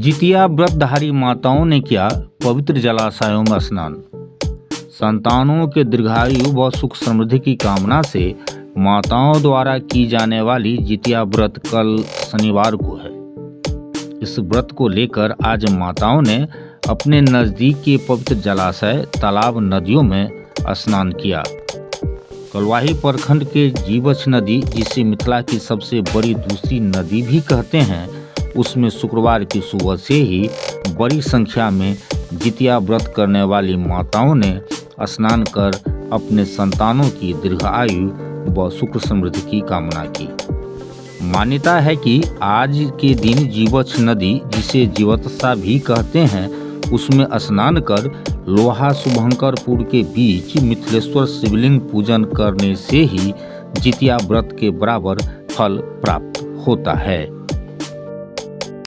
जितिया व्रतधारी माताओं ने किया पवित्र जलाशयों में स्नान। संतानों के दीर्घायु व सुख समृद्धि की कामना से माताओं द्वारा की जाने वाली जितिया व्रत कल शनिवार को है। इस व्रत को लेकर आज माताओं ने अपने नज़दीक के पवित्र जलाशय, तालाब, नदियों में स्नान किया। कलवाही प्रखंड के जीवछ नदी, जिसे मिथिला की सबसे बड़ी दूसरी नदी भी कहते हैं, उसमें शुक्रवार की सुबह से ही बड़ी संख्या में जितिया व्रत करने वाली माताओं ने स्नान कर अपने संतानों की दीर्घायु व सुख समृद्धि की कामना की। मान्यता है कि आज के दिन जीवछ नदी, जिसे जीवत्सा भी कहते हैं, उसमें स्नान कर लोहा शुभंकरपुर के बीच मिथिलेश्वर शिवलिंग पूजन करने से ही जितिया व्रत के बराबर फल प्राप्त होता है।